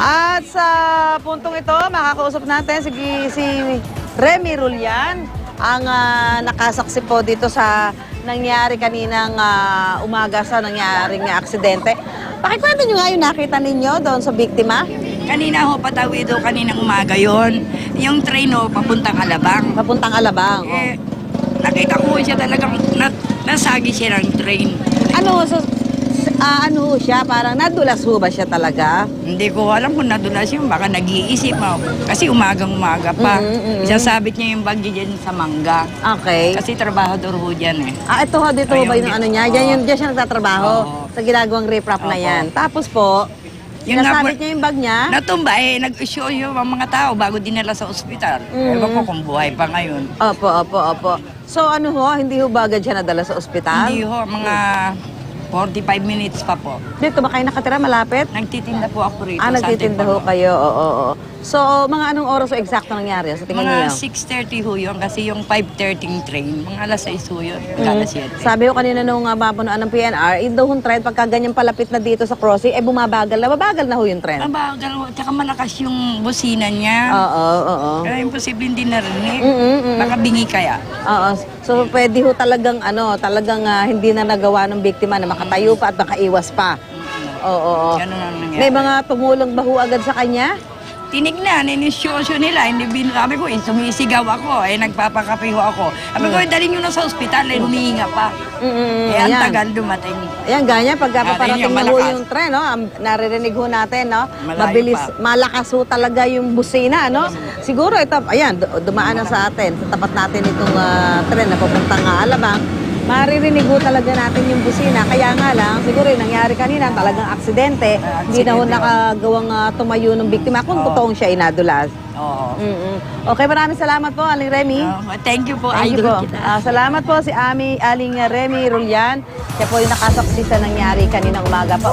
At sa puntong ito, makakausap natin si Remy Rulyan, ang nakasaksi po dito sa nangyari kaninang umaga sa nangyaring aksidente. Pakikwento nyo nga yung nakita ninyo doon sa biktima? Kanina ho, patawi daw kaninang umaga yon. Yung train ho, papuntang Alabang. Papuntang Alabang. Eh, nakita ko siya talagang nasagi siya ng train. Ano, ano siya? Parang nadulas ho ba siya talaga? Hindi ko alam kung nadulas yun, baka nag-iisip mo. Kasi umagang-umaga pa. Isasabit niya yung bag niya dyan sa mangga. Okay. Kasi trabahador ho dyan eh. Ito ho, dito ho ba yung ano niya? Diyan siya nagtatrabaho Oo. sa ginagawang riprap na yan. Tapos po, Yun nga sinasabit po- niya yung bag niya? Natumba eh, nag-show yung mga tao bago dinala sa ospital. Ewan ko kung buhay pa ngayon. Opo. So ano ho, hindi ho ba agad siya nadala sa ospital? Hindi ho, mga 45 minutes pa po. Dito ba kayo nakatira malapit? Nagtitinda po ako rito. Nagtitinda ho kayo, oo. So, mga anong oras o eksakto nangyari sa tingin Mga niyo? 6:30 ho yun kasi yung 5:30 train, mga alas 6 ho yun, alas 7. Sabi ko kanina nung mapunuan ng PNR, daw yung tren pagka ganyan palapit na dito sa crossing, bumabagal na. Mabagal na ho yung tren. Mabagal ho, tsaka malakas yung busina niya. Oo. Kaya imposible hindi narinig. Mm. Baka bingi kaya. Oo. So, pwede ho talagang hindi na nagawa ng biktima na makatayo pa at makaiwas pa. Oo. Ganun ang nangyari. May mga tumulong ba ho agad sa kanya? Tinignan, inisyoso nila, hindi sabi ko, sumisigaw ako, nagpapakape ho ako. Sabi ko, dalhin nyo na sa ospital, humihinga pa. Ang Ayan. tagal dumating. Ayan, ganyan, pagka paparating yung na ho malakas. yung tren, no? Naririnig ho natin, no? Malayo Mabilis, pa. malakas ho talaga yung busina, no? Siguro ito, ayan, dumaan na sa atin, sa tapat natin itong tren na papuntang Alabang. Maririnig ho talaga natin yung busina. Kaya nga lang, siguro yung nangyari kanina, talagang aksidente. Hindi na ho aksidente. nakagawang tumayo ng biktima kung totoong siya inadulas. Oo. Okay, maraming salamat po, Aling Remy. Thank you po, Thank you po. idol kita. Salamat po si Aling Remy Rulyan. Siya po yung nakasaksi sa nangyari kaninang umaga pa.